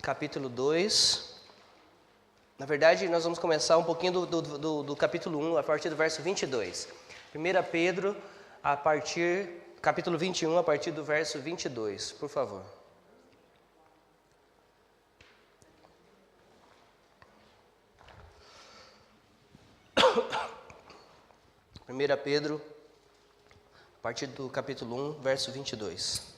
capítulo 2. Na verdade, nós vamos começar um pouquinho do capítulo 1, a partir do verso 22. 1 Pedro, capítulo 21, a partir do verso 22, por favor. Primeira Pedro, a partir do capítulo 1, verso 22.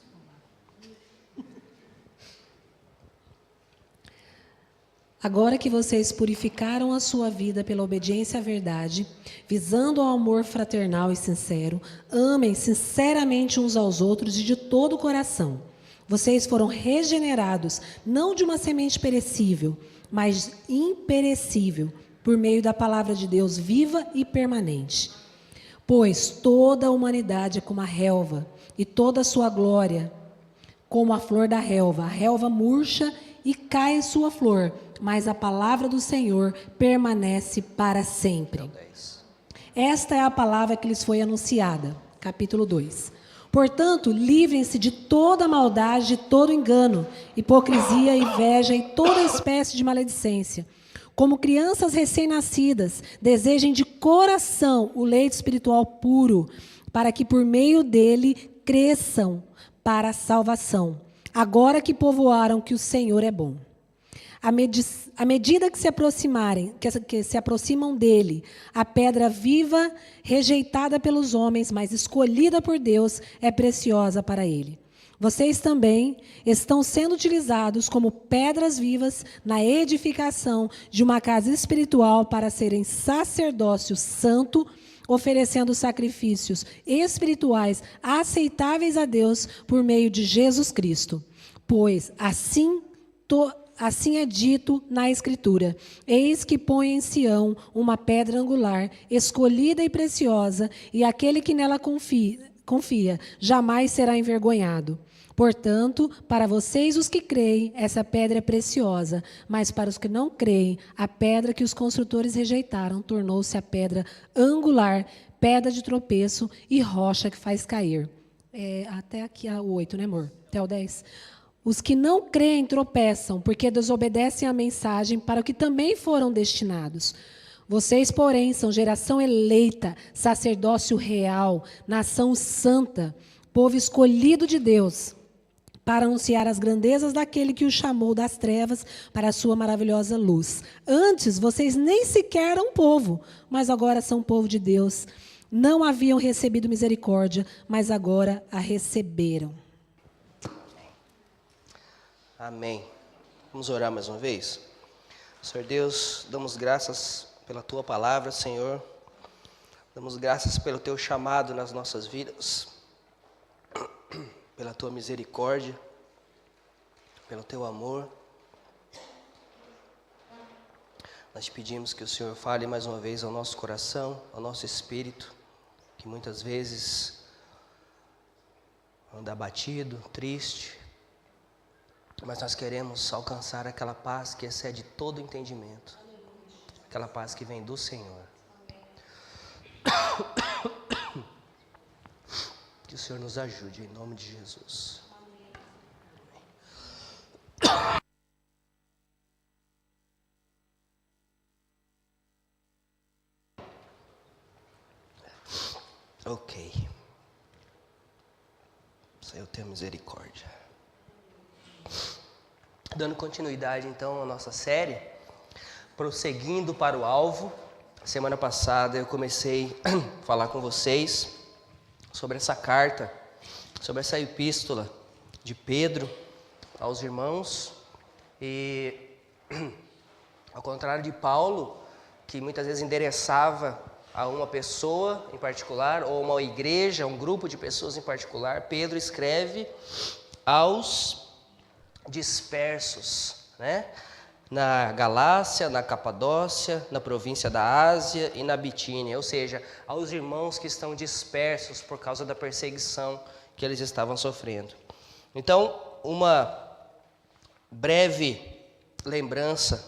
Agora que vocês purificaram a sua vida pela obediência à verdade, visando ao amor fraternal e sincero, amem sinceramente uns aos outros e de todo o coração. Vocês foram regenerados, não de uma semente perecível, mas imperecível, por meio da palavra de Deus viva e permanente. Pois toda a humanidade é como a relva, e toda a sua glória como a flor da relva. A relva murcha e cai sua flor, mas a palavra do Senhor permanece para sempre. Esta é a palavra que lhes foi anunciada. Capítulo 2. Portanto, livrem-se de toda maldade, de todo engano, hipocrisia, inveja e toda espécie de maledicência. Como crianças recém-nascidas, desejem de coração o leite espiritual puro, para que por meio dele cresçam para a salvação, agora que povoaram que o Senhor é bom. À medida que se aproximam dele, a pedra viva, rejeitada pelos homens, mas escolhida por Deus, é preciosa para ele. Vocês também estão sendo utilizados como pedras vivas na edificação de uma casa espiritual para serem sacerdócio santo, oferecendo sacrifícios espirituais aceitáveis a Deus por meio de Jesus Cristo. Pois assim é dito na Escritura: eis que põe em Sião uma pedra angular, escolhida e preciosa, e aquele que nela confia jamais será envergonhado. Portanto, para vocês os que creem, essa pedra é preciosa, mas para os que não creem, a pedra que os construtores rejeitaram tornou-se a pedra angular, pedra de tropeço e rocha que faz cair. Até aqui o 8, né, amor? Até o 10. Os que não creem tropeçam, porque desobedecem à mensagem para o que também foram destinados. Vocês, porém, são geração eleita, sacerdócio real, nação santa, povo escolhido de Deus, para anunciar as grandezas daquele que os chamou das trevas para a sua maravilhosa luz. Antes, vocês nem sequer eram povo, mas agora são povo de Deus. Não haviam recebido misericórdia, mas agora a receberam. Amém. Vamos orar mais uma vez? Senhor Deus, damos graças pela Tua palavra, Senhor. Damos graças pelo Teu chamado nas nossas vidas, pela Tua misericórdia, pelo Teu amor. Nós te pedimos que o Senhor fale mais uma vez ao nosso coração, ao nosso espírito, que muitas vezes anda abatido, triste, mas nós queremos alcançar aquela paz que excede todo entendimento, aquela paz que vem do Senhor. Que o Senhor nos ajude, em nome de Jesus. Ok. Senhor, tenha misericórdia. Dando continuidade, então, à nossa série, prosseguindo para o alvo. Semana passada eu comecei a falar com vocês sobre essa carta, sobre essa epístola de Pedro aos irmãos. E, ao contrário de Paulo, que muitas vezes endereçava a uma pessoa em particular, ou uma igreja, um grupo de pessoas em particular, Pedro escreve aos dispersos, né? Na Galácia, na Capadócia, na província da Ásia e na Bitínia, ou seja, aos irmãos que estão dispersos por causa da perseguição que eles estavam sofrendo. Então, uma breve lembrança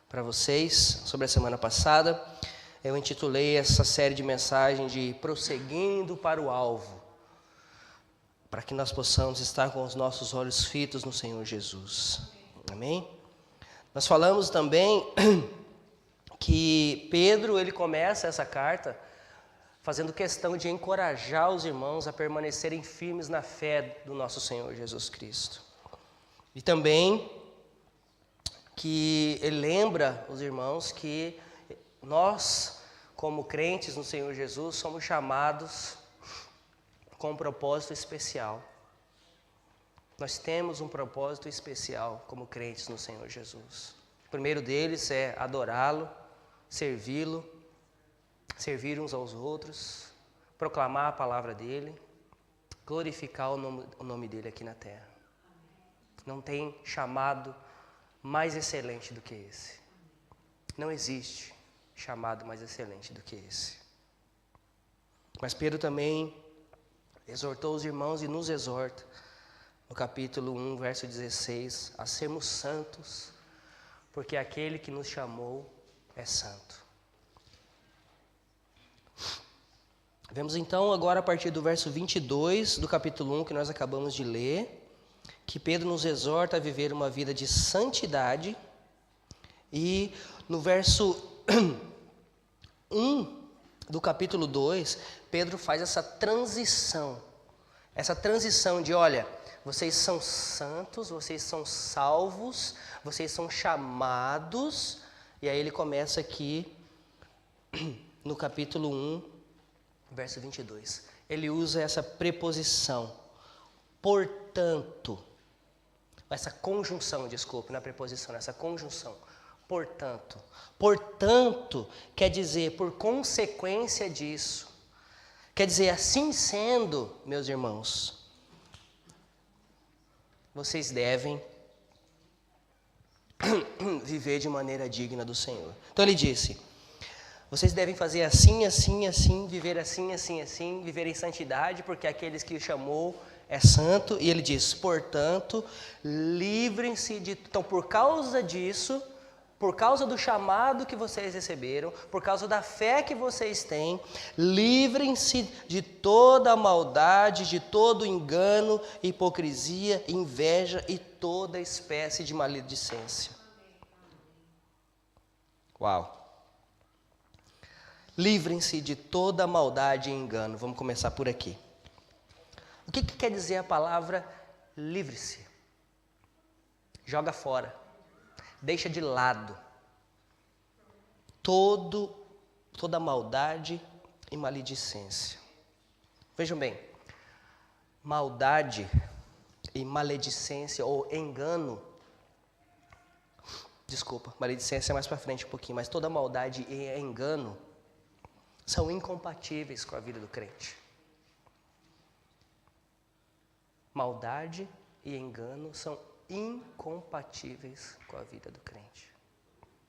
para vocês sobre a semana passada. Eu intitulei essa série de mensagens de Prosseguindo para o Alvo, para que nós possamos estar com os nossos olhos fitos no Senhor Jesus. Amém? Nós falamos também que Pedro, ele começa essa carta fazendo questão de encorajar os irmãos a permanecerem firmes na fé do nosso Senhor Jesus Cristo. E também que ele lembra os irmãos que nós, como crentes no Senhor Jesus, somos chamados com um propósito especial. Nós temos um propósito especial como crentes no Senhor Jesus. O primeiro deles é adorá-lo, servi-lo, servir uns aos outros, proclamar a palavra dele, glorificar o nome dele aqui na terra. Não tem chamado mais excelente do que esse. Não existe chamado mais excelente do que esse. Mas Pedro também exortou os irmãos e nos exorta, no capítulo 1, verso 16, a sermos santos, porque aquele que nos chamou é santo. Vemos então agora a partir do verso 22 do capítulo 1 que nós acabamos de ler, que Pedro nos exorta a viver uma vida de santidade, e no verso 1 do capítulo 2, Pedro faz essa transição de, olha, vocês são santos, vocês são salvos, vocês são chamados, e aí ele começa aqui no capítulo 1, verso 22. Ele usa essa preposição, portanto, essa conjunção, desculpe, não é preposição, essa conjunção, portanto. Portanto, quer dizer, por consequência disso. Quer dizer, assim sendo, meus irmãos, vocês devem viver de maneira digna do Senhor. Então ele disse, vocês devem fazer assim, assim, assim, viver assim, assim, assim, viver em santidade, porque aqueles que o chamou é santo. E ele diz, portanto, livrem-se de... Então, por causa disso, por causa do chamado que vocês receberam, por causa da fé que vocês têm, livrem-se de toda maldade, de todo engano, hipocrisia, inveja e toda espécie de maledicência. Uau! Livrem-se de toda maldade e engano. Vamos começar por aqui. O que quer dizer a palavra livre-se? Joga fora. Deixa de lado toda maldade e maledicência. Vejam bem, maldade e maledicência ou engano, desculpa, maledicência é mais para frente um pouquinho, mas toda maldade e engano são incompatíveis com a vida do crente. Maldade e engano são incompatíveis com a vida do crente.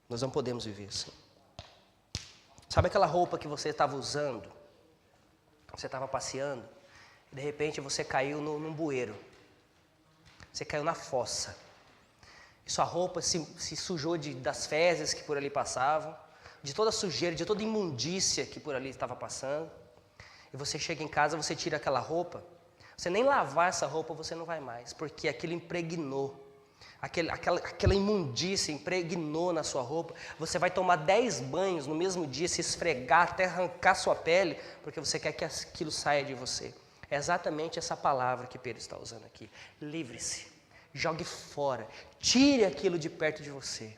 Nós não podemos viver assim. Sabe aquela roupa que você estava usando? Você estava passeando e de repente você caiu num bueiro. Você caiu na fossa. E sua roupa se sujou das fezes que por ali passavam, de toda a sujeira, de toda a imundícia que por ali estava passando. E você chega em casa, você tira aquela roupa. Você nem lavar essa roupa você não vai mais, porque aquilo impregnou. Aquela imundícia impregnou na sua roupa. Você vai tomar 10 banhos no mesmo dia, se esfregar até arrancar sua pele, porque você quer que aquilo saia de você. É exatamente essa palavra que Pedro está usando aqui. Livre-se, jogue fora, tire aquilo de perto de você.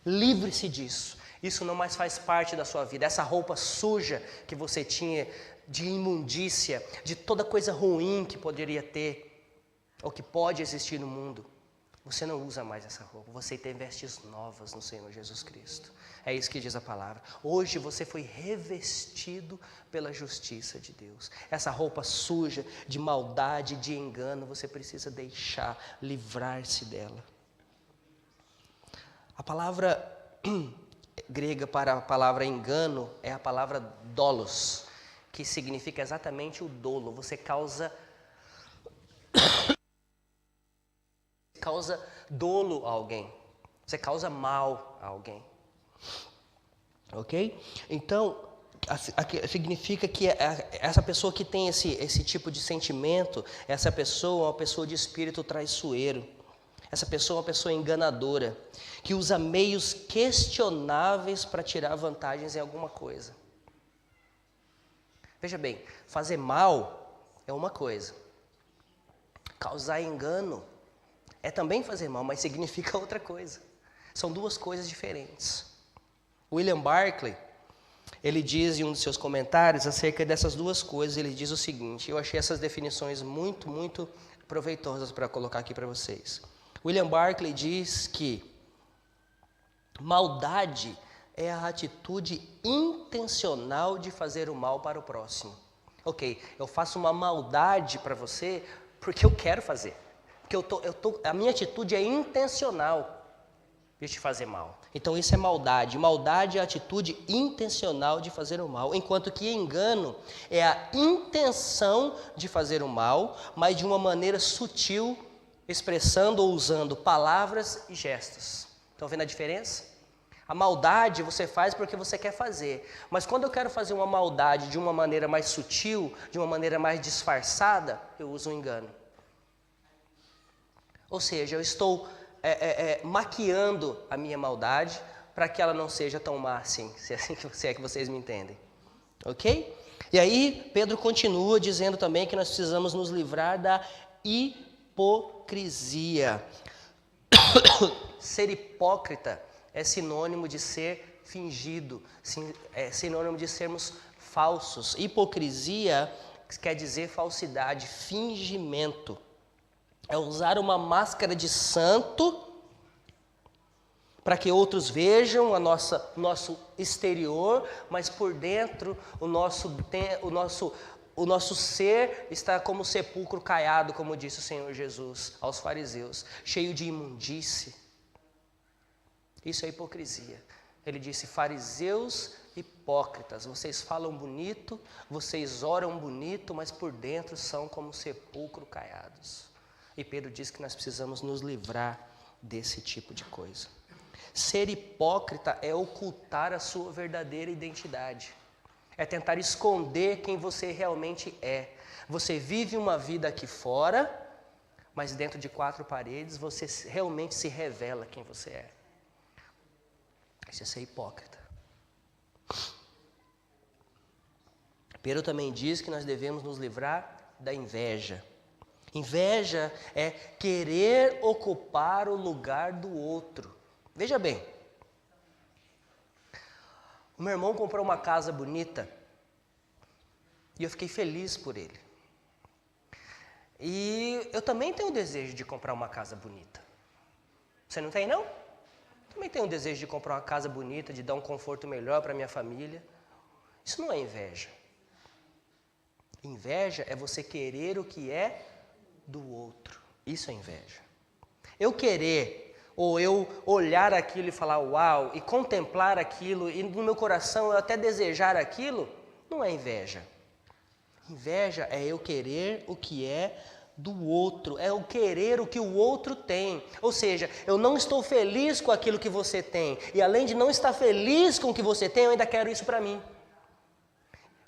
Livre-se disso. Isso não mais faz parte da sua vida. Essa roupa suja que você tinha, de imundícia, de toda coisa ruim que poderia ter, ou que pode existir no mundo, você não usa mais essa roupa. Você tem vestes novas no Senhor Jesus Cristo. É isso que diz a palavra. Hoje você foi revestido pela justiça de Deus. Essa roupa suja de maldade, de engano, você precisa deixar, livrar-se dela. A palavra grega para a palavra engano é a palavra dolos, que significa exatamente o dolo. Você causa dolo a alguém. Você causa mal a alguém. Ok? Então, significa que essa pessoa que tem esse tipo de sentimento, essa pessoa é uma pessoa de espírito traiçoeiro. Essa pessoa é uma pessoa enganadora, que usa meios questionáveis para tirar vantagens em alguma coisa. Veja bem, fazer mal é uma coisa. Causar engano é também fazer mal, mas significa outra coisa. São duas coisas diferentes. William Barclay, ele diz em um dos seus comentários acerca dessas duas coisas, ele diz o seguinte, eu achei essas definições muito, muito proveitosas para colocar aqui para vocês. William Barclay diz que maldade é a atitude intencional de fazer o mal para o próximo. Ok, eu faço uma maldade para você porque eu quero fazer. Porque a minha atitude é intencional de te fazer mal. Então isso é maldade. Maldade é a atitude intencional de fazer o mal, enquanto que engano é a intenção de fazer o mal, mas de uma maneira sutil, expressando ou usando palavras e gestos. Estão vendo a diferença? A maldade você faz porque você quer fazer, mas quando eu quero fazer uma maldade de uma maneira mais sutil, de uma maneira mais disfarçada, eu uso o engano. Ou seja, eu estou maquiando a minha maldade para que ela não seja tão má assim, se é que vocês me entendem. Ok? E aí, Pedro continua dizendo também que nós precisamos nos livrar da hipocrisia. Ser hipócrita é sinônimo de ser fingido, é sinônimo de sermos falsos. Hipocrisia quer dizer falsidade, fingimento. É usar uma máscara de santo para que outros vejam nosso exterior, mas por dentro o nosso ser está como sepulcro caiado, como disse o Senhor Jesus aos fariseus, cheio de imundície. Isso é hipocrisia. Ele disse, fariseus hipócritas, vocês falam bonito, vocês oram bonito, mas por dentro são como sepulcro caiados. E Pedro diz que nós precisamos nos livrar desse tipo de coisa. Ser hipócrita é ocultar a sua verdadeira identidade. É tentar esconder quem você realmente é. Você vive uma vida aqui fora, mas dentro de quatro paredes você realmente se revela quem você é. Isso é ser hipócrita. Pedro também diz que nós devemos nos livrar da inveja. Inveja é querer ocupar o lugar do outro. Veja bem, o meu irmão comprou uma casa bonita e eu fiquei feliz por ele. E eu também tenho o desejo de comprar uma casa bonita. Você não tem, não? Também tenho o desejo de comprar uma casa bonita, de dar um conforto melhor para minha família. Isso não é inveja. Inveja é você querer o que é do outro. Isso é inveja. Eu querer, ou eu olhar aquilo e falar uau, e contemplar aquilo, e no meu coração eu até desejar aquilo, não é inveja. Inveja é eu querer o que é do outro, é eu querer o que o outro tem. Ou seja, eu não estou feliz com aquilo que você tem, e além de não estar feliz com o que você tem, eu ainda quero isso para mim.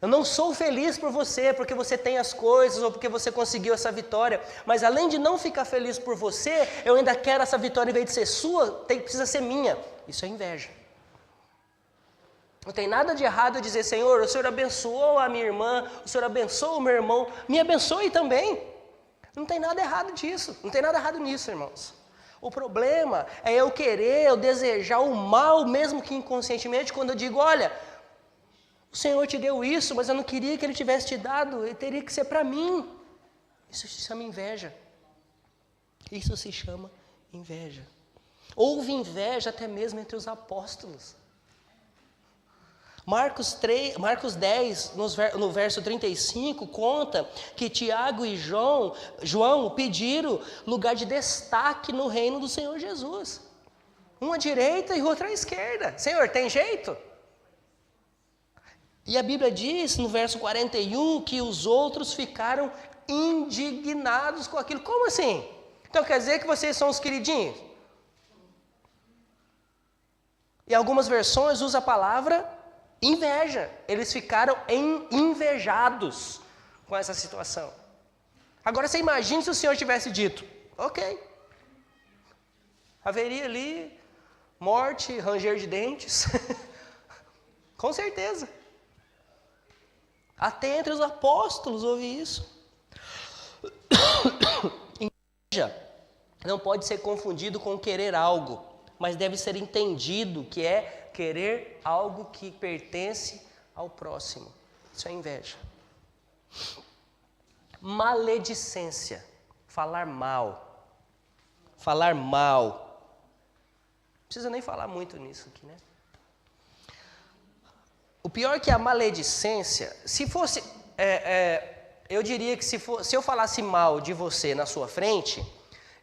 Eu não sou feliz por você, porque você tem as coisas, ou porque você conseguiu essa vitória, mas além de não ficar feliz por você, eu ainda quero essa vitória, em vez de ser sua, precisa ser minha. Isso é inveja. Não tem nada de errado eu dizer, Senhor, o Senhor abençoou a minha irmã, o Senhor abençoou o meu irmão, me abençoe também. Não tem nada errado disso, não tem nada errado nisso, irmãos. O problema é eu querer, eu desejar o mal, mesmo que inconscientemente, quando eu digo, olha, o Senhor te deu isso, mas eu não queria que Ele tivesse te dado, Ele teria que ser para mim. Isso se chama inveja. Isso se chama inveja. Houve inveja até mesmo entre os apóstolos. Marcos 10, no verso 35, conta que Tiago e João pediram lugar de destaque no reino do Senhor Jesus. Um à direita e outro à esquerda. Senhor, tem jeito? E a Bíblia diz, no verso 41, que os outros ficaram indignados com aquilo. Como assim? Então quer dizer que vocês são os queridinhos? E algumas versões usam a palavra inveja. Eles ficaram invejados com essa situação. Agora você imagine se o Senhor tivesse dito, ok, Haveria ali morte, ranger de dentes. Com certeza. Até entre os apóstolos houve isso. Inveja não pode ser confundido com querer algo, mas deve ser entendido que é querer algo que pertence ao próximo. Isso é inveja. Maledicência, falar mal. Falar mal. Não precisa nem falar muito nisso aqui, né? O pior é que a maledicência, se fosse, eu diria que se eu falasse mal de você na sua frente,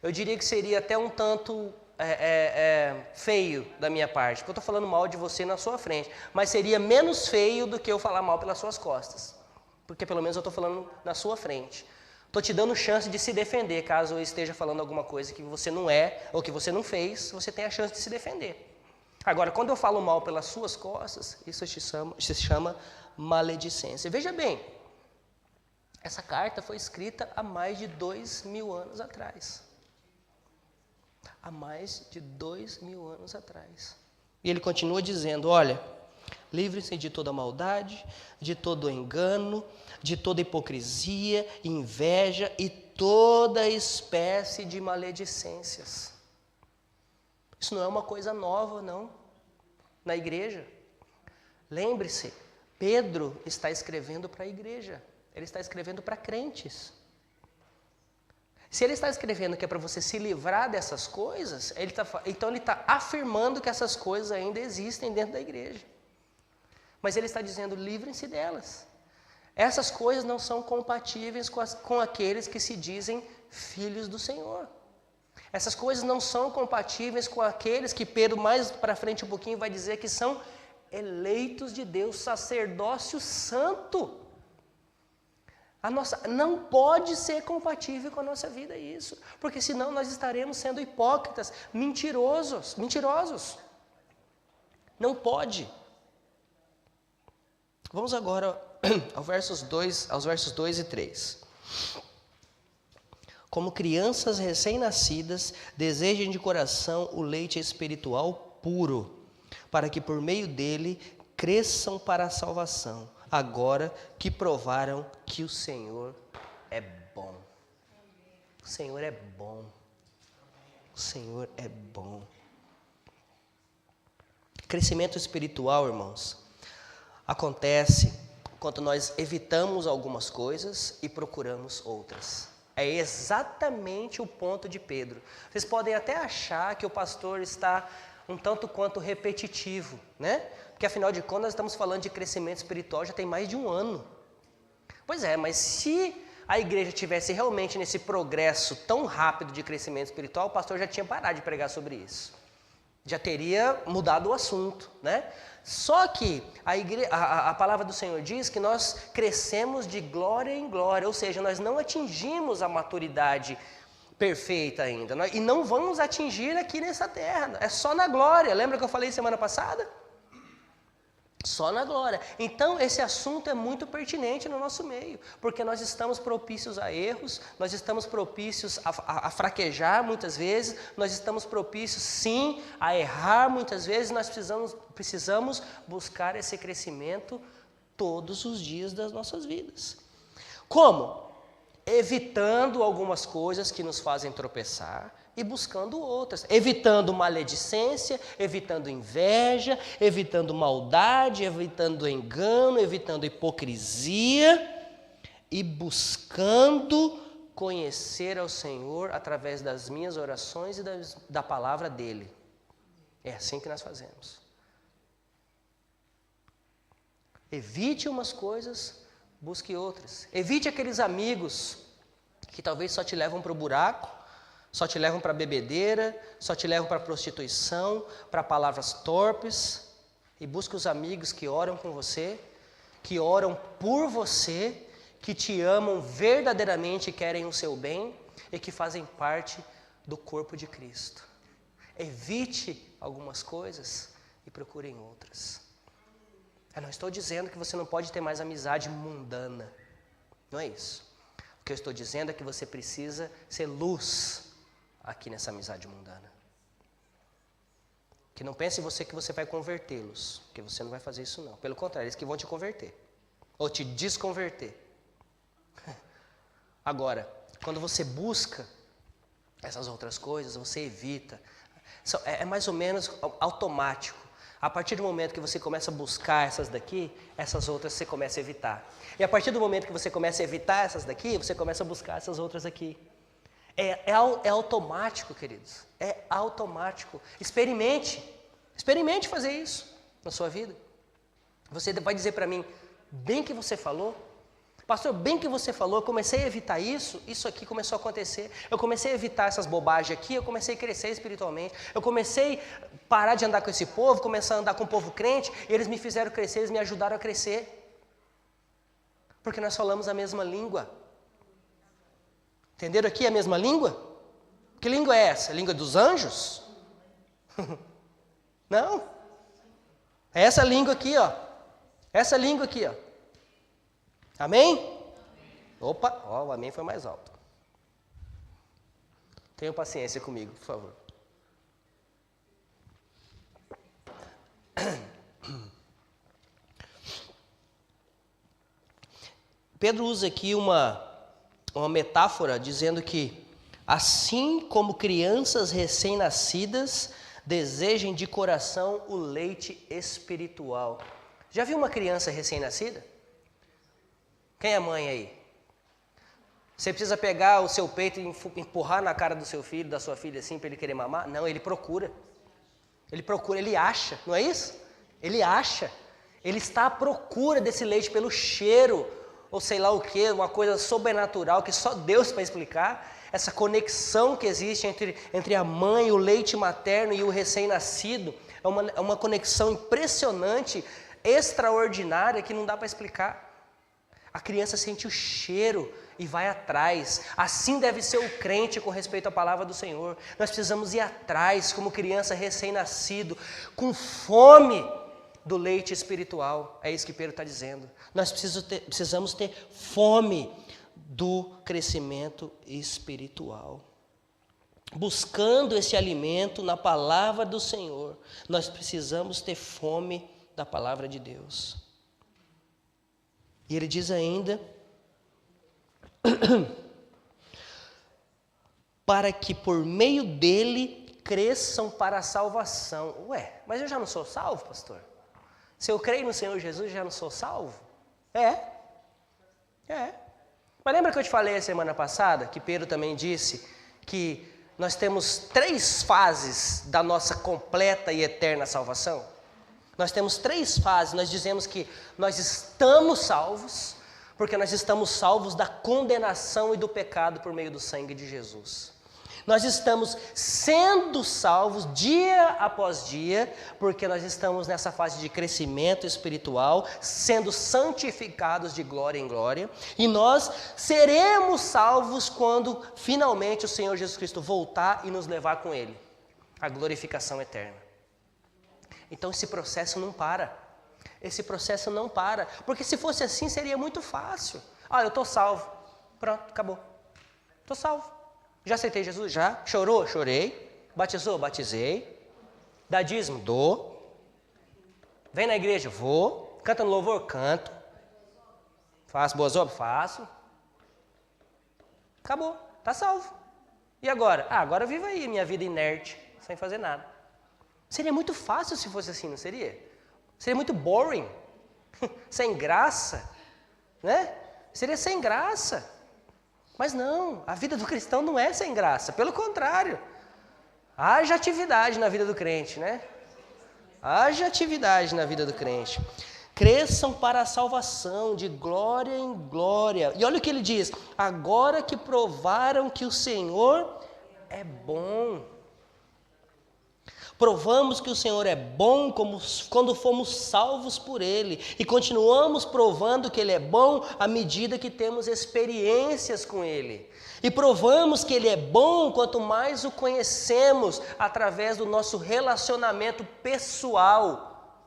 eu diria que seria até um tanto feio da minha parte, porque eu estou falando mal de você na sua frente, mas seria menos feio do que eu falar mal pelas suas costas, porque pelo menos eu estou falando na sua frente. Estou te dando chance de se defender, caso eu esteja falando alguma coisa que você não é, ou que você não fez, você tem a chance de se defender. Agora, quando eu falo mal pelas suas costas, isso se chama maledicência. Veja bem, essa carta foi escrita há mais de 2000 anos atrás. Há mais de 2000 anos atrás. E ele continua dizendo, olha, livrem-se de toda maldade, de todo engano, de toda hipocrisia, inveja e toda espécie de maledicências. Isso não é uma coisa nova, não, na igreja. Lembre-se, Pedro está escrevendo para a igreja, ele está escrevendo para crentes. Se ele está escrevendo que é para você se livrar dessas coisas, então ele está afirmando que essas coisas ainda existem dentro da igreja. Mas ele está dizendo, livrem-se delas. Essas coisas não são compatíveis com aqueles que se dizem filhos do Senhor. Essas coisas não são compatíveis com aqueles que Pedro mais para frente um pouquinho vai dizer que são eleitos de Deus, sacerdócio santo. Não pode ser compatível com a nossa vida isso, porque senão nós estaremos sendo hipócritas, mentirosos. Não pode. Vamos agora aos versos 2 e 3. Como crianças recém-nascidas, desejem de coração o leite espiritual puro, para que por meio dele cresçam para a salvação, agora que provaram que o Senhor é bom. O Senhor é bom. O Senhor é bom. Crescimento espiritual, irmãos, acontece quando nós evitamos algumas coisas e procuramos outras. É exatamente o ponto de Pedro. Vocês podem até achar que o pastor está um tanto quanto repetitivo, né? Porque afinal de contas nós estamos falando de crescimento espiritual já tem mais de um ano. Pois é, mas se a igreja tivesse realmente nesse progresso tão rápido de crescimento espiritual, o pastor já tinha parado de pregar sobre isso. Já teria mudado o assunto, né? Só que a palavra do Senhor diz que nós crescemos de glória em glória, ou seja, nós não atingimos a maturidade perfeita ainda, e não vamos atingir aqui nessa terra, é só na glória. Lembra que eu falei semana passada? Só na glória. Então esse assunto é muito pertinente no nosso meio, porque nós estamos propícios a erros, nós estamos propícios a fraquejar muitas vezes, nós estamos propícios sim a errar muitas vezes, nós precisamos buscar esse crescimento todos os dias das nossas vidas. Como? Evitando algumas coisas que nos fazem tropeçar e buscando outras, evitando maledicência, evitando inveja, evitando maldade, evitando engano, evitando hipocrisia e buscando conhecer ao Senhor através das minhas orações e da palavra dele. É assim que nós fazemos. Evite umas coisas, busque outras. Evite aqueles amigos que talvez só te levam para o buraco, só te levam para a bebedeira, só te levam para a prostituição, para palavras torpes. E busque os amigos que oram com você, que oram por você, que te amam verdadeiramente e querem o seu bem e que fazem parte do corpo de Cristo. Evite algumas coisas e procure outras. Eu não estou dizendo que você não pode ter mais amizade mundana. Não é isso. O que eu estou dizendo é que você precisa ser luz aqui nessa amizade mundana. Que não pense em você que você vai convertê-los, porque você não vai fazer isso não. Pelo contrário, eles que vão te converter, ou te desconverter. Agora, quando você busca essas outras coisas, você evita. É mais ou menos automático. A partir do momento que você começa a buscar essas daqui, essas outras você começa a evitar. E a partir do momento que você começa a evitar essas daqui, você começa a buscar essas outras aqui. É automático, queridos. É automático. Experimente fazer isso na sua vida. Você vai dizer para mim, bem que você falou, pastor, bem que você falou, eu comecei a evitar isso aqui começou a acontecer. Eu comecei a evitar essas bobagens aqui, eu comecei a crescer espiritualmente. Eu comecei a parar de andar com esse povo, começar a andar com o povo crente, e eles me fizeram crescer, eles me ajudaram a crescer. Porque nós falamos a mesma língua. Entenderam aqui a mesma língua? Que língua é essa? A língua dos anjos? Não. É essa língua aqui, ó. Essa língua aqui, ó. Amém? Opa, ó, o amém foi mais alto. Tenham paciência comigo, por favor. Pedro usa aqui uma metáfora dizendo que assim como crianças recém-nascidas desejem de coração o leite espiritual. Já viu uma criança recém-nascida? Quem é mãe aí? Você precisa pegar o seu peito e empurrar na cara do seu filho, da sua filha assim, para ele querer mamar? Não, ele procura. Ele acha, não é isso? Ele acha. Ele está à procura desse leite pelo cheiro, ou sei lá o que, uma coisa sobrenatural que só Deus para explicar. Essa conexão que existe entre a mãe, o leite materno e o recém-nascido. É uma conexão impressionante, extraordinária, que não dá para explicar. A criança sente o cheiro e vai atrás. Assim deve ser o crente com respeito à palavra do Senhor. Nós precisamos ir atrás, como criança recém-nascido, com fome do leite espiritual. É isso que Pedro está dizendo. Nós precisamos ter fome do crescimento espiritual. Buscando esse alimento na palavra do Senhor, nós precisamos ter fome da palavra de Deus. E ele diz ainda, para que por meio dele cresçam para a salvação. Ué, mas eu já não sou salvo, pastor? Se eu creio no Senhor Jesus, já não sou salvo? É. Mas lembra que eu te falei a semana passada, que Pedro também disse que nós temos 3 fases da nossa completa e eterna salvação? Nós temos 3 fases, nós dizemos que nós estamos salvos, porque nós estamos salvos da condenação e do pecado por meio do sangue de Jesus. Nós estamos sendo salvos dia após dia, porque nós estamos nessa fase de crescimento espiritual, sendo santificados de glória em glória, e nós seremos salvos quando finalmente o Senhor Jesus Cristo voltar e nos levar com Ele, a glorificação eterna. Então esse processo não para. Esse processo não para. Porque se fosse assim, seria muito fácil. Eu estou salvo. Pronto, acabou. Estou salvo. Já aceitei Jesus? Já. Chorou? Chorei. Batizou? Batizei. Dá dízimo? Dou. Vem na igreja? Vou. Canta no louvor? Canto. Faço boas obras? Faço. Acabou. Está salvo. E agora? Agora viva aí minha vida inerte, sem fazer nada. Seria muito fácil se fosse assim, não seria? Seria muito boring, sem graça, né? Seria sem graça. Mas não, a vida do cristão não é sem graça, pelo contrário. Haja atividade na vida do crente, né? Haja atividade na vida do crente. Cresçam para a salvação, de glória em glória. E olha o que ele diz, agora que provaram que o Senhor é bom. Provamos que o Senhor é bom quando fomos salvos por Ele. E continuamos provando que Ele é bom à medida que temos experiências com Ele. E provamos que Ele é bom quanto mais o conhecemos através do nosso relacionamento pessoal.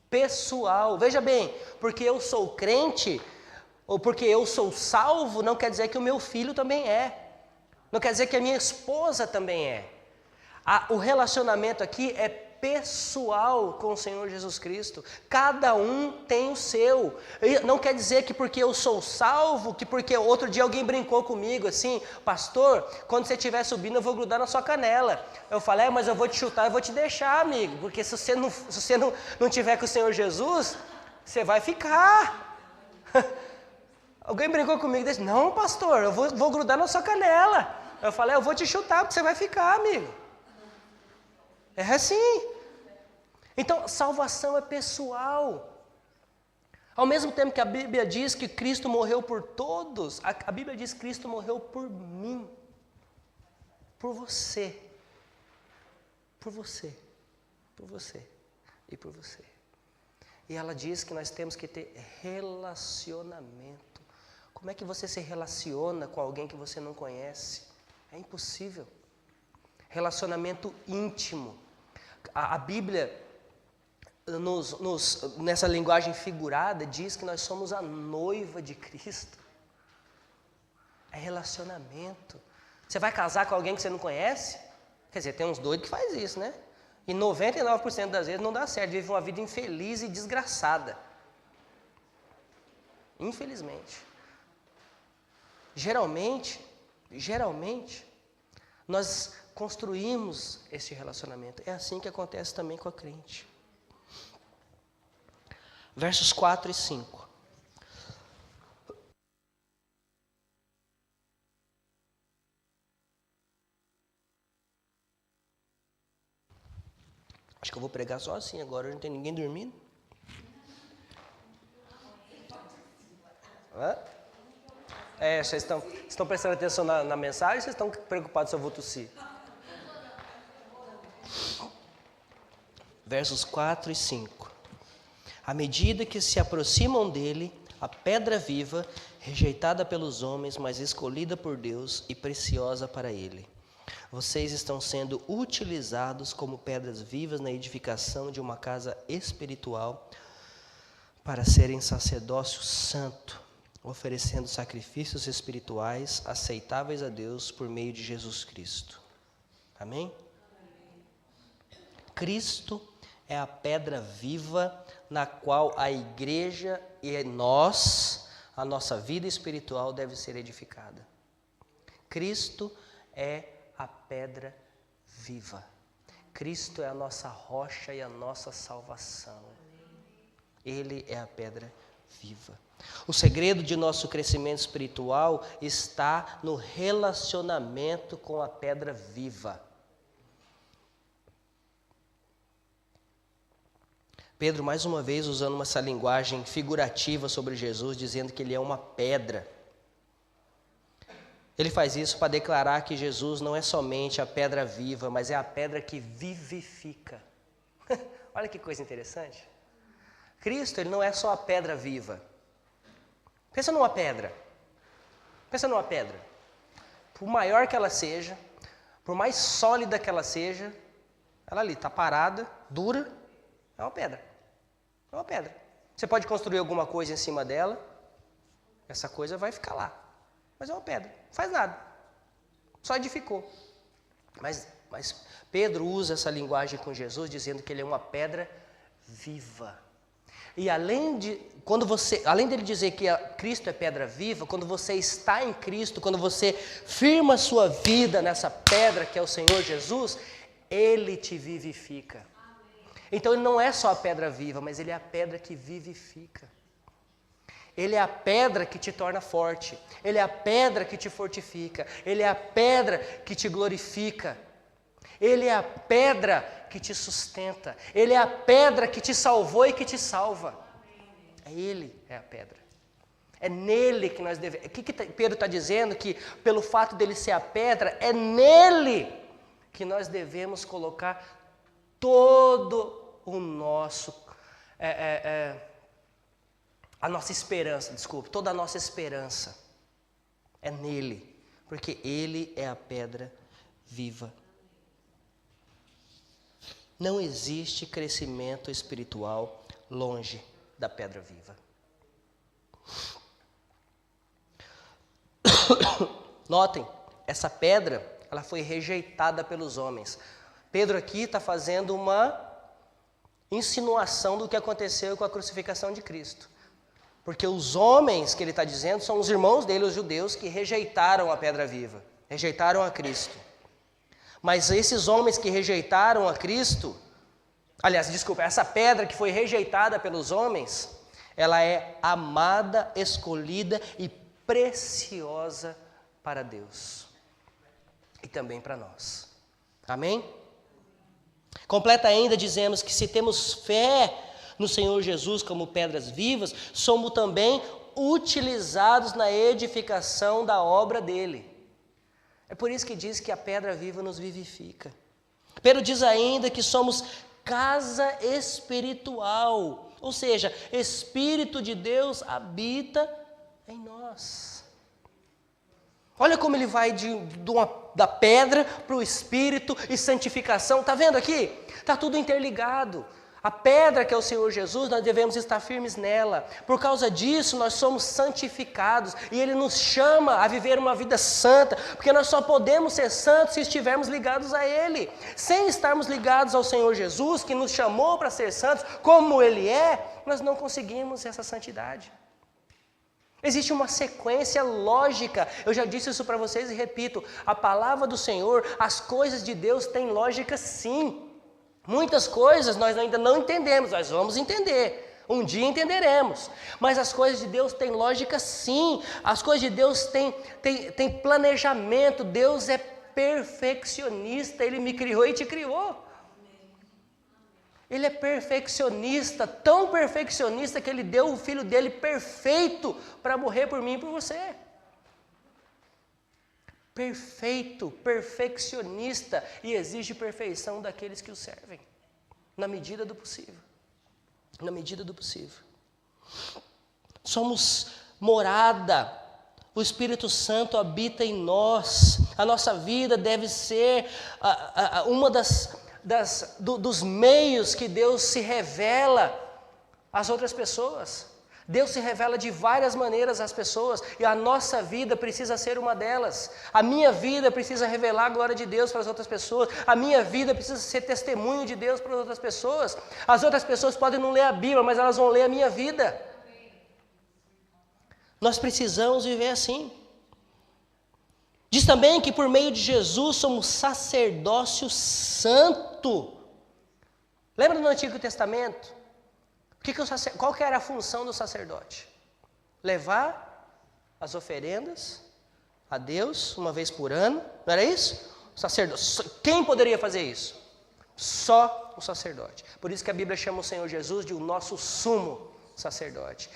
Pessoal. Veja bem, porque eu sou crente, ou porque eu sou salvo, não quer dizer que o meu filho também é. Não quer dizer que a minha esposa também é. O relacionamento aqui é pessoal com o Senhor Jesus Cristo. Cada um tem o seu. Não quer dizer que porque eu sou salvo, que porque outro dia alguém brincou comigo assim, pastor, quando você estiver subindo eu vou grudar na sua canela. Eu falei, mas eu vou te chutar e vou te deixar, amigo, porque se você não tiver com o Senhor Jesus, você vai ficar. Alguém brincou comigo e disse, não pastor, eu vou grudar na sua canela. Eu falei, eu vou te chutar porque você vai ficar, amigo. É assim. Então, salvação é pessoal. Ao mesmo tempo que a Bíblia diz que Cristo morreu por todos, a Bíblia diz que Cristo morreu por mim, por você, por você, por você e por você. E ela diz que nós temos que ter relacionamento. Como é que você se relaciona com alguém que você não conhece? É impossível. Relacionamento íntimo. A Bíblia, nessa linguagem figurada, diz que nós somos a noiva de Cristo. É relacionamento. Você vai casar com alguém que você não conhece? Quer dizer, tem uns doidos que faz isso, né? E 99% das vezes não dá certo, vive uma vida infeliz e desgraçada. Infelizmente. Geralmente, nós construímos esse relacionamento. É assim que acontece também com a crente. Versos 4 e 5. Acho que eu vou pregar só assim agora, não tem ninguém dormindo. Hã? Vocês estão prestando atenção na mensagem ou vocês estão preocupados se eu vou tossir? Versos 4 e 5. À medida que se aproximam dele, a pedra viva, rejeitada pelos homens, mas escolhida por Deus e preciosa para ele. Vocês estão sendo utilizados como pedras vivas na edificação de uma casa espiritual para serem sacerdócio santo, oferecendo sacrifícios espirituais aceitáveis a Deus por meio de Jesus Cristo. Amém? Cristo é a pedra viva na qual a igreja e nós, a nossa vida espiritual deve ser edificada. Cristo é a pedra viva. Cristo é a nossa rocha e a nossa salvação. Ele é a pedra viva. O segredo de nosso crescimento espiritual está no relacionamento com a pedra viva. Pedro, mais uma vez, usando essa linguagem figurativa sobre Jesus, dizendo que ele é uma pedra. Ele faz isso para declarar que Jesus não é somente a pedra viva, mas é a pedra que vivifica. Olha que coisa interessante. Cristo, ele não é só a pedra viva. Pensa numa pedra. Pensa numa pedra. Por maior que ela seja, por mais sólida que ela seja, ela ali está parada, dura, é uma pedra. É uma pedra. Você pode construir alguma coisa em cima dela, essa coisa vai ficar lá. Mas é uma pedra, não faz nada. Só edificou. Mas Pedro usa essa linguagem com Jesus, dizendo que ele é uma pedra viva. E além dele dizer que Cristo é pedra viva, quando você está em Cristo, quando você firma a sua vida nessa pedra que é o Senhor Jesus, Ele te vivifica. Então ele não é só a pedra viva, mas ele é a pedra que vivifica. Ele é a pedra que te torna forte. Ele é a pedra que te fortifica. Ele é a pedra que te glorifica. Ele é a pedra que te sustenta. Ele é a pedra que te salvou e que te salva. Ele é a pedra. É nele que nós devemos... O que Pedro está dizendo? Que pelo fato dele ser a pedra, é nele que nós devemos colocar todo o nosso... a nossa esperança, toda a nossa esperança é nele, porque ele é a pedra viva. Não existe crescimento espiritual longe da pedra viva. Notem, essa pedra, ela foi rejeitada pelos homens. Pedro aqui está fazendo uma insinuação do que aconteceu com a crucificação de Cristo. Porque os homens que ele está dizendo são os irmãos dele, os judeus, que rejeitaram a pedra viva, rejeitaram a Cristo. Mas esses homens que rejeitaram a Cristo, aliás, desculpa, essa pedra que foi rejeitada pelos homens, ela é amada, escolhida e preciosa para Deus. E também para nós. Amém? Completa ainda, dizemos que se temos fé no Senhor Jesus como pedras vivas, somos também utilizados na edificação da obra dele. É por isso que diz que a pedra viva nos vivifica. Pedro diz ainda que somos casa espiritual, ou seja, Espírito de Deus habita em nós. Olha como ele vai da pedra para o Espírito e santificação. Está vendo aqui? Está tudo interligado. A pedra que é o Senhor Jesus, nós devemos estar firmes nela. Por causa disso, nós somos santificados. E Ele nos chama a viver uma vida santa. Porque nós só podemos ser santos se estivermos ligados a Ele. Sem estarmos ligados ao Senhor Jesus, que nos chamou para ser santos, como Ele é, nós não conseguimos essa santidade. Existe uma sequência lógica. Eu já disse isso para vocês e repito. A palavra do Senhor, as coisas de Deus têm lógica sim. Muitas coisas nós ainda não entendemos, nós vamos entender, um dia entenderemos, mas as coisas de Deus têm lógica sim, as coisas de Deus têm planejamento, Deus é perfeccionista, Ele me criou e te criou. Ele é perfeccionista, tão perfeccionista que Ele deu o Filho dele perfeito para morrer por mim e por você. Perfeito, perfeccionista e exige perfeição daqueles que o servem, na medida do possível, na medida do possível. Somos morada, o Espírito Santo habita em nós, a nossa vida deve ser uma dos meios que Deus se revela às outras pessoas. Deus se revela de várias maneiras às pessoas e a nossa vida precisa ser uma delas. A minha vida precisa revelar a glória de Deus para as outras pessoas. A minha vida precisa ser testemunho de Deus para as outras pessoas. As outras pessoas podem não ler a Bíblia, mas elas vão ler a minha vida. Nós precisamos viver assim. Diz também que por meio de Jesus somos sacerdócio santo. Lembra do Antigo Testamento? Qual que era a função do sacerdote? Levar as oferendas a Deus uma vez por ano, não era isso? O sacerdote. Quem poderia fazer isso? Só o sacerdote. Por isso que a Bíblia chama o Senhor Jesus de o nosso sumo sacerdote,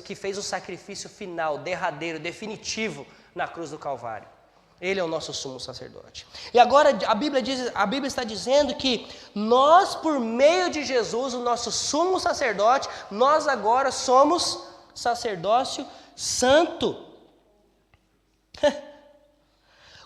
que fez o sacrifício final, derradeiro, definitivo na cruz do Calvário. Ele é o nosso sumo sacerdote. E agora a Bíblia está dizendo que nós, por meio de Jesus, o nosso sumo sacerdote, nós agora somos sacerdócio santo.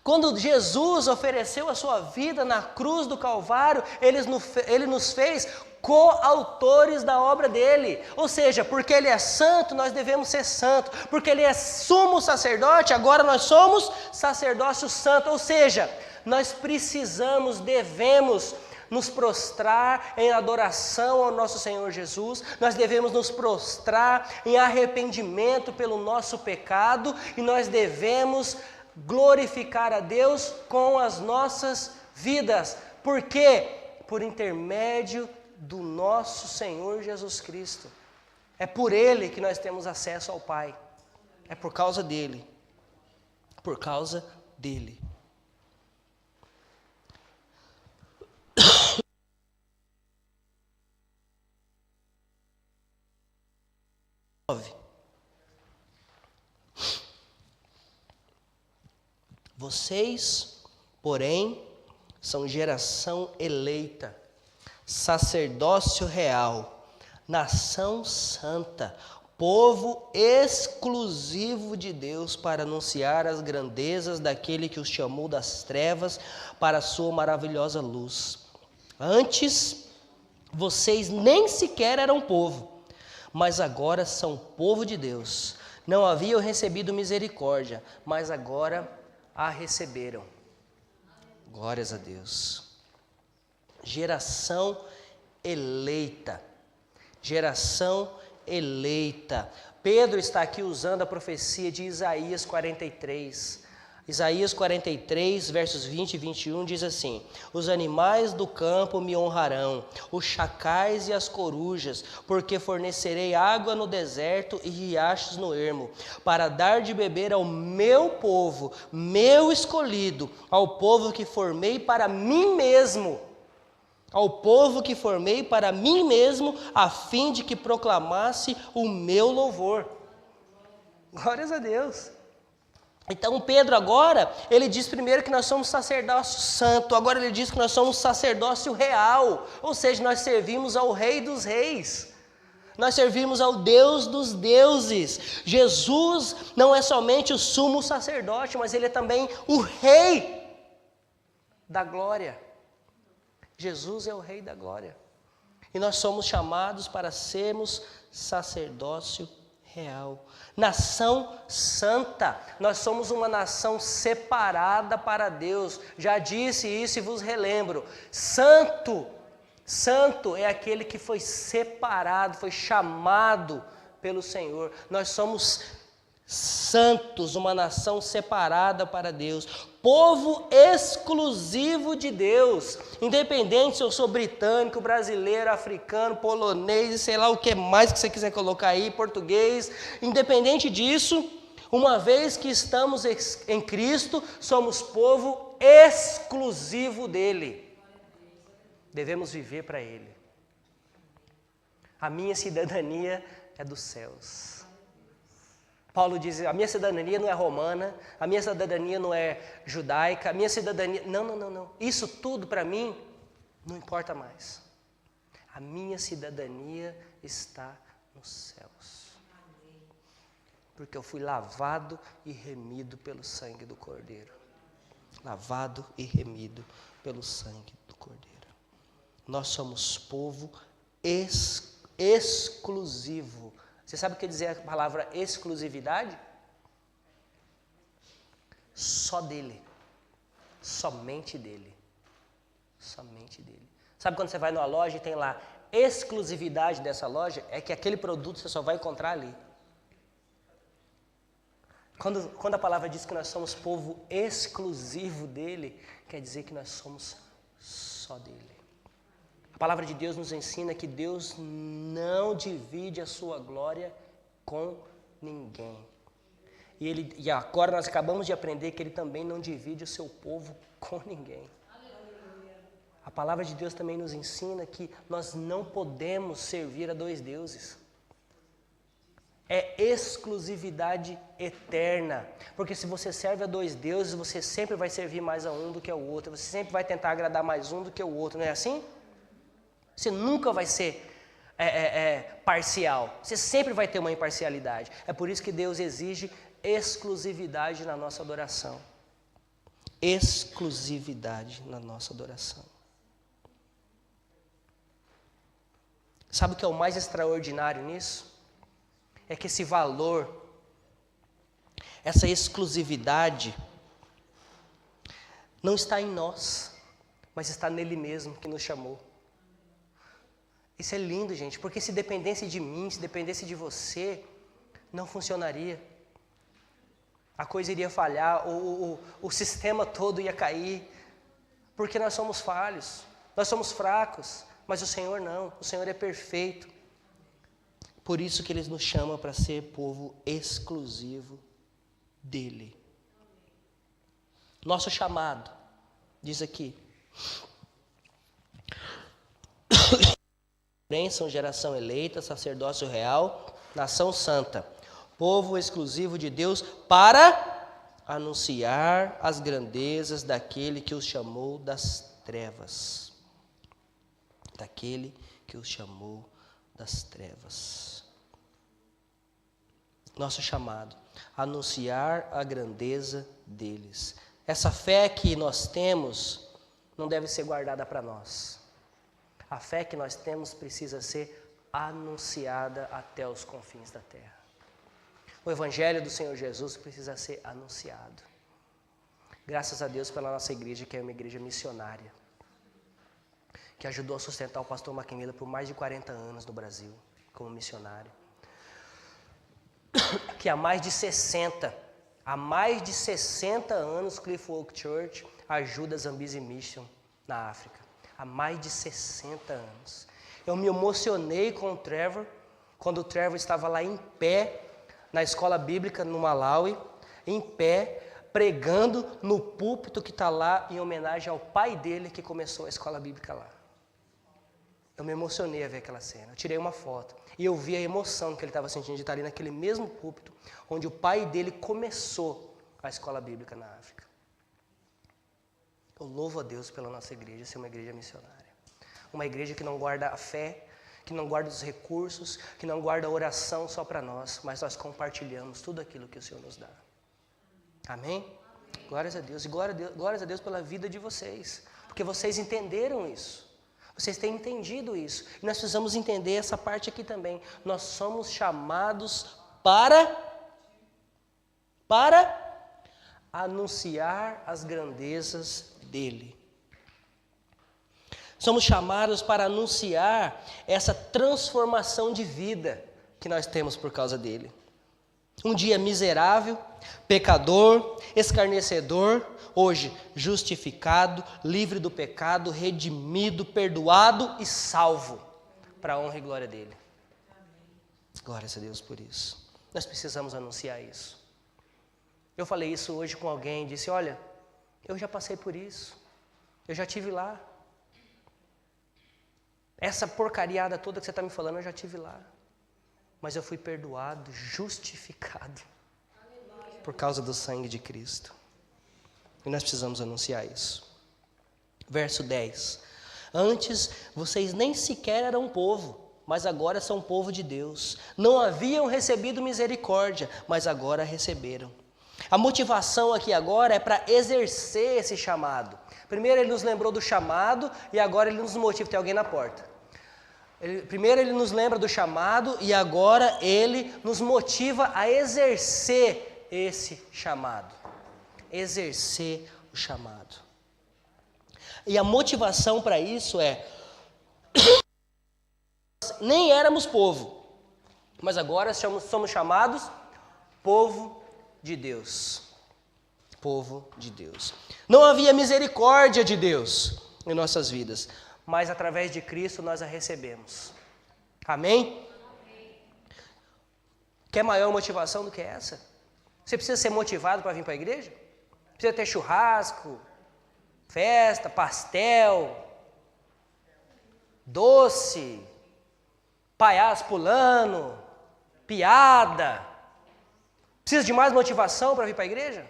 Quando Jesus ofereceu a sua vida na cruz do Calvário, Ele nos fez coautores da obra dele. Ou seja, porque Ele é santo, nós devemos ser santos. Porque Ele é sumo sacerdote, agora nós somos sacerdócio santo. Ou seja, nós devemos nos prostrar em adoração ao nosso Senhor Jesus. Nós devemos nos prostrar em arrependimento pelo nosso pecado. E nós devemos glorificar a Deus com as nossas vidas. Por quê? Por intermédio do nosso Senhor Jesus Cristo. É por Ele que nós temos acesso ao Pai. É por causa dEle. Por causa dEle. Vocês, porém, são geração eleita, sacerdócio real, nação santa, povo exclusivo de Deus, para anunciar as grandezas daquele que os chamou das trevas para a sua maravilhosa luz. Antes, vocês nem sequer eram povo, mas agora são povo de Deus. Não haviam recebido misericórdia, mas agora a receberam. Glórias a Deus. Geração eleita. Geração eleita. Pedro está aqui usando a profecia de Isaías 43. Isaías 43, versos 20 e 21 diz assim: os animais do campo me honrarão, os chacais e as corujas, porque fornecerei água no deserto e riachos no ermo, para dar de beber ao meu povo, meu escolhido, ao povo que formei para mim mesmo. Ao povo que formei para mim mesmo, a fim de que proclamasse o meu louvor. Glórias a Deus. Então Pedro agora, ele diz primeiro que nós somos sacerdócio santo, agora ele diz que nós somos sacerdócio real, ou seja, nós servimos ao Rei dos Reis, nós servimos ao Deus dos deuses. Jesus não é somente o sumo sacerdote, mas ele é também o Rei da glória. Jesus é o Rei da glória, e nós somos chamados para sermos sacerdócio real, nação santa. Nós somos uma nação separada para Deus. Já disse isso e vos relembro. Santo é aquele que foi separado, foi chamado pelo Senhor. Nós somos santos, uma nação separada para Deus, povo exclusivo de Deus, independente se eu sou britânico, brasileiro, africano, polonês, sei lá o que mais que você quiser colocar aí, português, independente disso, uma vez que estamos em Cristo, somos povo exclusivo dele, devemos viver para ele. A minha cidadania é dos céus. Paulo diz, a minha cidadania não é romana, a minha cidadania não é judaica, a minha cidadania... Não. Isso tudo para mim não importa mais. A minha cidadania está nos céus. Porque eu fui lavado e remido pelo sangue do Cordeiro. Lavado e remido pelo sangue do Cordeiro. Nós somos povo exclusivo. Você sabe o que quer dizer a palavra exclusividade? Só dele. Somente dele. Somente dele. Sabe quando você vai numa loja e tem lá exclusividade dessa loja? É que aquele produto você só vai encontrar ali. Quando a palavra diz que nós somos povo exclusivo dele, quer dizer que nós somos só dele. A palavra de Deus nos ensina que Deus não divide a sua glória com ninguém. E agora nós acabamos de aprender que Ele também não divide o seu povo com ninguém. A palavra de Deus também nos ensina que nós não podemos servir a dois deuses. É exclusividade eterna. Porque se você serve a dois deuses, você sempre vai servir mais a um do que ao outro. Você sempre vai tentar agradar mais um do que o outro, não é assim? Você nunca vai ser parcial. Você sempre vai ter uma imparcialidade. É por isso que Deus exige exclusividade na nossa adoração. Exclusividade na nossa adoração. Sabe o que é o mais extraordinário nisso? É que esse valor, essa exclusividade, não está em nós, mas está nele mesmo que nos chamou. Isso é lindo, gente, porque se dependesse de mim, se dependesse de você, não funcionaria. A coisa iria falhar, o sistema todo ia cair, porque nós somos falhos, nós somos fracos, mas o Senhor não, o Senhor é perfeito. Por isso que Ele nos chama para ser povo exclusivo dEle. Nosso chamado, diz aqui, bênção, geração eleita, sacerdócio real, nação santa, povo exclusivo de Deus, para anunciar as grandezas daquele que os chamou das trevas. Daquele que os chamou das trevas. Nosso chamado, anunciar a grandeza deles. Essa fé que nós temos não deve ser guardada para nós. A fé que nós temos precisa ser anunciada até os confins da terra. O Evangelho do Senhor Jesus precisa ser anunciado. Graças a Deus pela nossa igreja, que é uma igreja missionária. que ajudou a sustentar o pastor Maquimila por mais de 40 anos no Brasil, como missionário. Que há mais de 60 anos, Cliff Oak Church ajuda a Zambezi Mission na África. Há mais de 60 anos. Eu me emocionei com o Trevor, quando o Trevor estava lá em pé, na escola bíblica no Malawi, em pé, pregando no púlpito que está lá, em homenagem ao pai dele que começou a escola bíblica lá. Eu me emocionei a ver aquela cena. Eu tirei uma foto e eu vi a emoção que ele estava sentindo de estar ali naquele mesmo púlpito onde o pai dele começou a escola bíblica na África. Eu louvo a Deus pela nossa igreja ser uma igreja missionária. Uma igreja que não guarda a fé, que não guarda os recursos, que não guarda a oração só para nós, mas nós compartilhamos tudo aquilo que o Senhor nos dá. Amém? Glórias a Deus. E glórias a Deus pela vida de vocês, porque vocês entenderam isso. Vocês têm entendido isso. E nós precisamos entender essa parte aqui também. Nós somos chamados para anunciar as grandezas dele. Somos chamados para anunciar essa transformação de vida que nós temos por causa dele. Um dia miserável, pecador, escarnecedor, hoje justificado, livre do pecado, redimido, perdoado e salvo, para a honra e glória dele. Glórias a Deus por isso. Nós precisamos anunciar isso. Eu falei isso hoje com alguém, disse, olha, eu já passei por isso, eu já estive lá. Essa porcariada toda que você está me falando, eu já estive lá. Mas eu fui perdoado, justificado, por causa do sangue de Cristo. E nós precisamos anunciar isso. Verso 10. Antes vocês nem sequer eram povo, mas agora são povo de Deus. Não haviam recebido misericórdia, mas agora receberam. A motivação aqui agora é para exercer esse chamado. Primeiro ele nos lembrou do chamado e agora ele nos motiva. Tem alguém na porta. Primeiro ele nos lembra do chamado e agora ele nos motiva a exercer esse chamado. Exercer o chamado. E a motivação para isso é... nem éramos povo, mas agora somos chamados povo de Deus. Povo de Deus. Não havia misericórdia de Deus em nossas vidas, mas através de Cristo nós a recebemos. Amém? Quer maior motivação do que essa? Você precisa ser motivado para vir para a igreja? Precisa ter churrasco, festa, pastel, doce, palhaço pulando, piada. Precisa de mais motivação para vir para a igreja?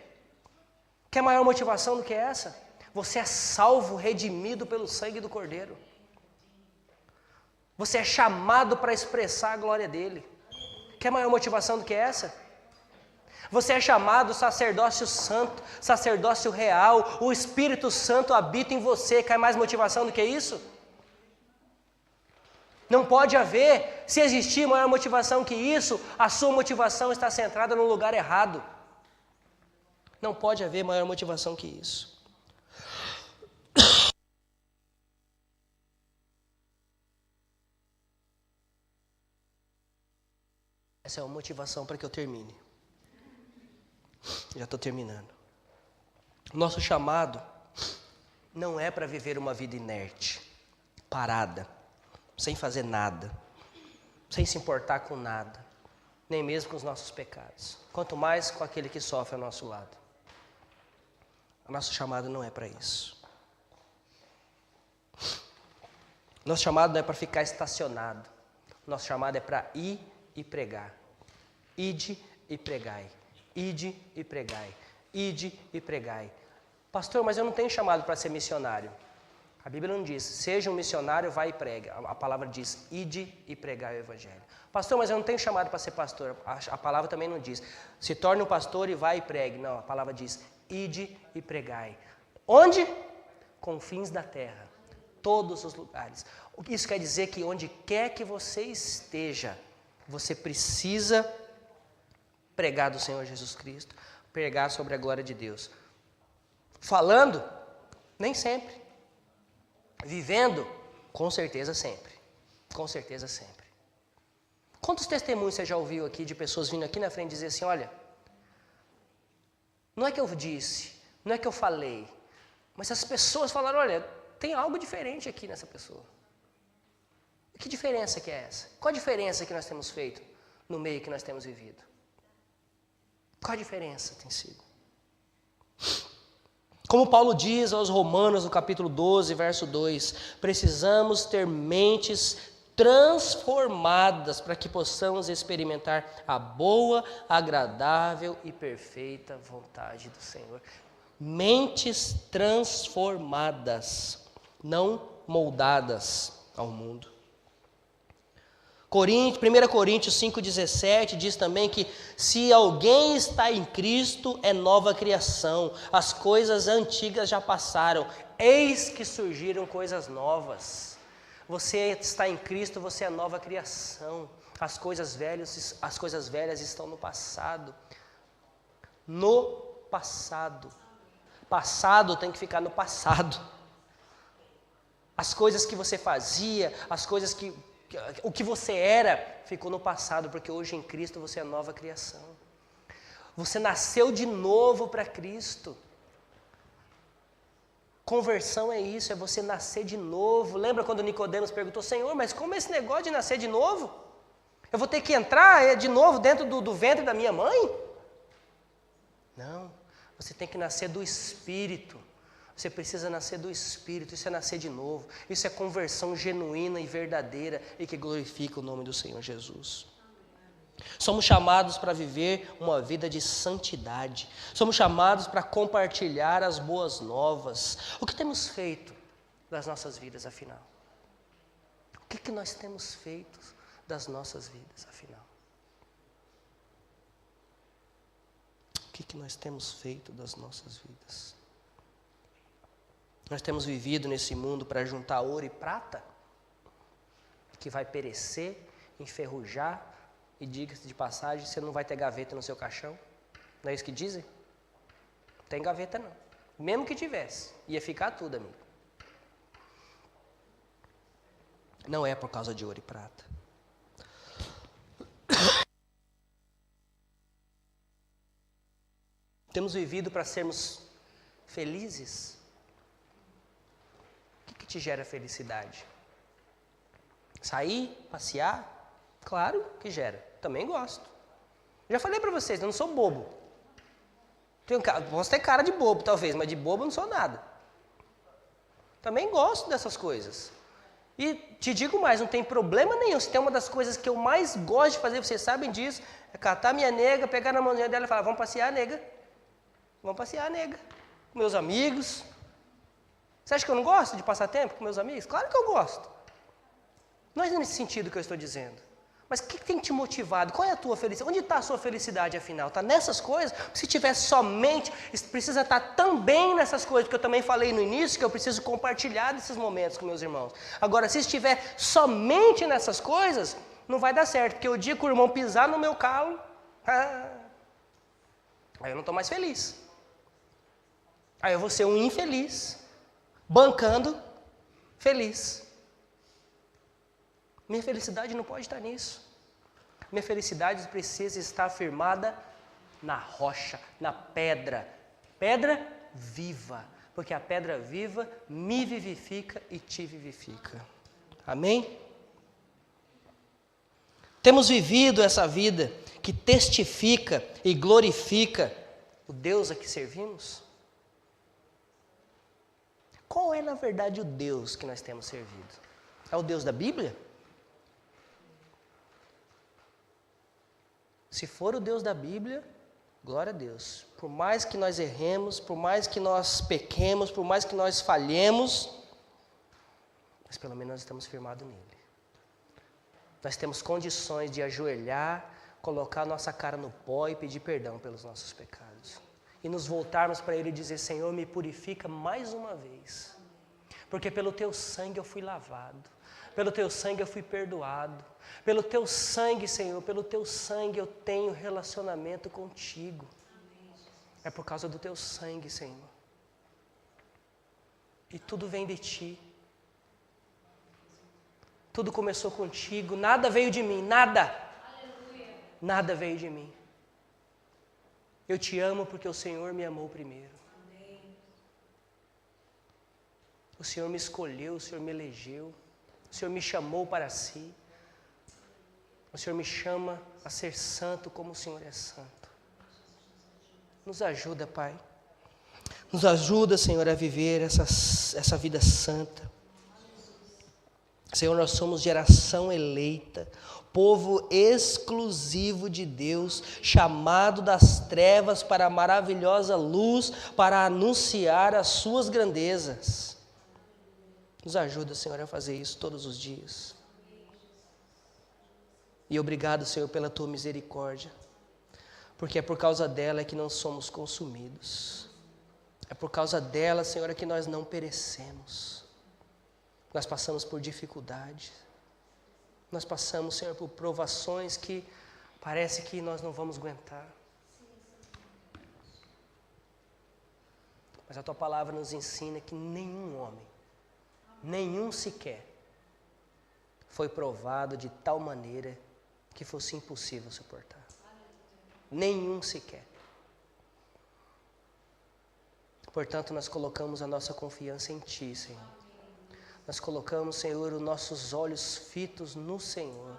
Quer maior motivação do que essa? Você é salvo, redimido pelo sangue do Cordeiro. Você é chamado para expressar a glória dele. Quer maior motivação do que essa? Você é chamado sacerdócio santo, sacerdócio real. O Espírito Santo habita em você. Quer mais motivação do que isso? Não pode haver. Se existir maior motivação que isso, a sua motivação está centrada no lugar errado. Não pode haver maior motivação que isso. Essa é uma motivação para que eu termine. Já estou terminando. Nosso chamado não é para viver uma vida inerte, parada, sem fazer nada, sem se importar com nada, nem mesmo com os nossos pecados, quanto mais com aquele que sofre ao nosso lado. O nosso chamado não é para isso. Nosso chamado não é para ficar estacionado. Nosso chamado é para ir e pregar. Ide e pregai. Ide e pregai. Ide e pregai. Pastor, mas eu não tenho chamado para ser missionário. A Bíblia não diz, seja um missionário, vai e prega. A palavra diz, ide e pregai o evangelho. Pastor, mas eu não tenho chamado para ser pastor. A palavra também não diz, se torne um pastor e vai e pregue. Não, a palavra diz, ide e pregai. Onde? Confins da terra. Todos os lugares. Isso quer dizer que onde quer que você esteja, você precisa pregar do Senhor Jesus Cristo, pregar sobre a glória de Deus. Falando, nem sempre. Vivendo, Com certeza sempre. Com certeza sempre. Quantos testemunhos você já ouviu aqui de pessoas vindo aqui na frente dizer assim, olha, não é que eu disse, não é que eu falei, mas as pessoas falaram, olha, tem algo diferente aqui nessa pessoa. Que diferença que é essa? Qual a diferença que nós temos feito no meio que nós temos vivido? Qual a diferença tem sido? Como Paulo diz aos Romanos, no capítulo 12, verso 2, precisamos ter mentes transformadas para que possamos experimentar a boa, agradável e perfeita vontade do Senhor. Mentes transformadas, não moldadas ao mundo. 1 Coríntios 5,17 diz também que se alguém está em Cristo, é nova criação. As coisas antigas já passaram, eis que surgiram coisas novas. Você está em Cristo, você é nova criação. As coisas velhas estão no passado. No passado. Passado tem que ficar no passado. As coisas que você fazia, o que você era, ficou no passado, porque hoje em Cristo você é nova criação. Você nasceu de novo para Cristo. Conversão é isso, é você nascer de novo. Lembra quando Nicodemos perguntou, Senhor, mas como é esse negócio de nascer de novo? Eu vou ter que entrar de novo dentro do ventre da minha mãe? Não, você tem que nascer do Espírito. Você precisa nascer do Espírito, isso é nascer de novo. Isso é conversão genuína e verdadeira e que glorifica o nome do Senhor Jesus. Somos chamados para viver uma vida de santidade. Somos chamados para compartilhar as boas novas. O que temos feito das nossas vidas, afinal? O que nós temos feito das nossas vidas, afinal? O que nós temos feito das nossas vidas? Nós temos vivido nesse mundo para juntar ouro e prata, que vai perecer, enferrujar, e diga-se de passagem, você não vai ter gaveta no seu caixão. Não é isso que dizem? Não tem gaveta não. Mesmo que tivesse, ia ficar tudo, amigo. Não é por causa de ouro e prata. Temos vivido para sermos felizes. O que te gera felicidade? Sair, passear? Claro que gera. Também gosto. Já falei para vocês, eu não sou bobo. Posso ter cara de bobo, talvez, mas de bobo eu não sou nada. Também gosto dessas coisas. E te digo mais, não tem problema nenhum. Se tem uma das coisas que eu mais gosto de fazer, vocês sabem disso, é catar minha nega, pegar na mãozinha dela e falar, vamos passear, nega. Vamos passear, nega. Com meus amigos. Você acha que eu não gosto de passar tempo com meus amigos? Claro que eu gosto. Não é nesse sentido que eu estou dizendo. Mas o que tem te motivado? Qual é a tua felicidade? Onde está a sua felicidade, afinal? Está nessas coisas? Se tiver somente, precisa estar também nessas coisas, porque eu também falei no início que eu preciso compartilhar desses momentos com meus irmãos. Agora, se estiver somente nessas coisas, não vai dar certo, porque o dia que o irmão pisar no meu calo, aí eu não estou mais feliz. Aí eu vou ser um infeliz, bancando feliz. Minha felicidade não pode estar nisso. Minha felicidade precisa estar firmada na rocha, na pedra. Pedra viva. Porque a pedra viva me vivifica e te vivifica. Amém? Temos vivido essa vida que testifica e glorifica o Deus a que servimos? Qual é, na verdade, o Deus que nós temos servido? É o Deus da Bíblia? Se for o Deus da Bíblia, glória a Deus. Por mais que nós erremos, por mais que nós pequemos, por mais que nós falhemos, mas pelo menos nós estamos firmados nele. Nós temos condições de ajoelhar, colocar nossa cara no pó e pedir perdão pelos nossos pecados. E nos voltarmos para ele e dizer, Senhor, me purifica mais uma vez. Porque pelo teu sangue eu fui lavado. Pelo teu sangue eu fui perdoado. Pelo teu sangue, Senhor, pelo teu sangue eu tenho relacionamento contigo. É por causa do teu sangue, Senhor. E tudo vem de ti. Tudo começou contigo, nada veio de mim, nada. Nada veio de mim. Eu te amo porque o Senhor me amou primeiro. O Senhor me escolheu, o Senhor me elegeu, o Senhor me chamou para si. O Senhor me chama a ser santo como o Senhor é santo. Nos ajuda, Pai. Nos ajuda, Senhor, a viver essa vida santa. Senhor, nós somos geração eleita, povo exclusivo de Deus, chamado das trevas para a maravilhosa luz, para anunciar as suas grandezas. Nos ajuda, Senhor, a fazer isso todos os dias. E obrigado, Senhor, pela tua misericórdia, porque é por causa dela que não somos consumidos. É por causa dela, Senhor, que nós não perecemos. Nós passamos por dificuldades. Nós passamos, Senhor, por provações que parece que nós não vamos aguentar. Mas a tua palavra nos ensina que nenhum homem, nenhum sequer, foi provado de tal maneira que fosse impossível suportar. Nenhum sequer. Portanto, nós colocamos a nossa confiança em Ti, Senhor. Nós colocamos, Senhor, os nossos olhos fitos no Senhor.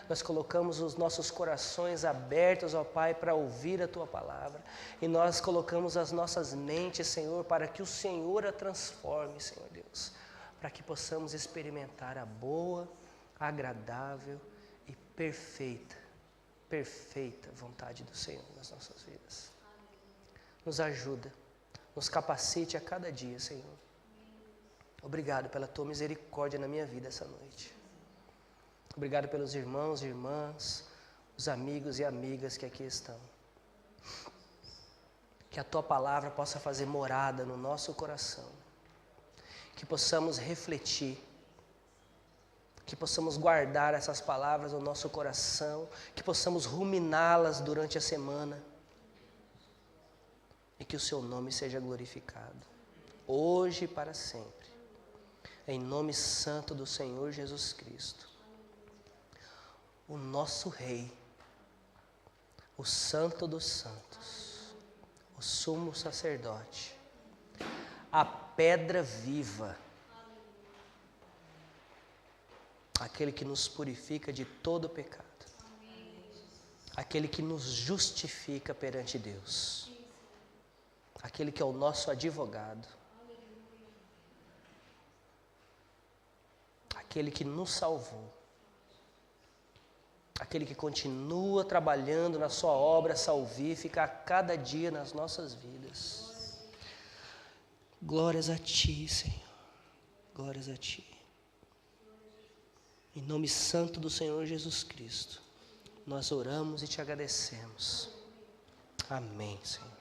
Nós colocamos os nossos corações abertos, ó Pai, para ouvir a Tua palavra. E nós colocamos as nossas mentes, Senhor, para que o Senhor a transforme, Senhor Deus. Para que possamos experimentar a boa, agradável e perfeita vontade do Senhor nas nossas vidas. Nos ajuda, nos capacite a cada dia, Senhor. Obrigado pela tua misericórdia na minha vida essa noite. Obrigado pelos irmãos e irmãs, os amigos e amigas que aqui estão. Que a tua palavra possa fazer morada no nosso coração. Que possamos refletir. Que possamos guardar essas palavras no nosso coração. Que possamos ruminá-las durante a semana. E que o seu nome seja glorificado, hoje e para sempre. Em nome santo do Senhor Jesus Cristo, o nosso Rei, o Santo dos Santos, o Sumo Sacerdote, a pedra viva, aquele que nos purifica de todo pecado, aquele que nos justifica perante Deus, aquele que é o nosso advogado, aquele que nos salvou, aquele que continua trabalhando na sua obra salvífica a cada dia nas nossas vidas. Glórias a Ti, Senhor, glórias a Ti. Em nome santo do Senhor Jesus Cristo, nós oramos e Te agradecemos. Amém, Senhor.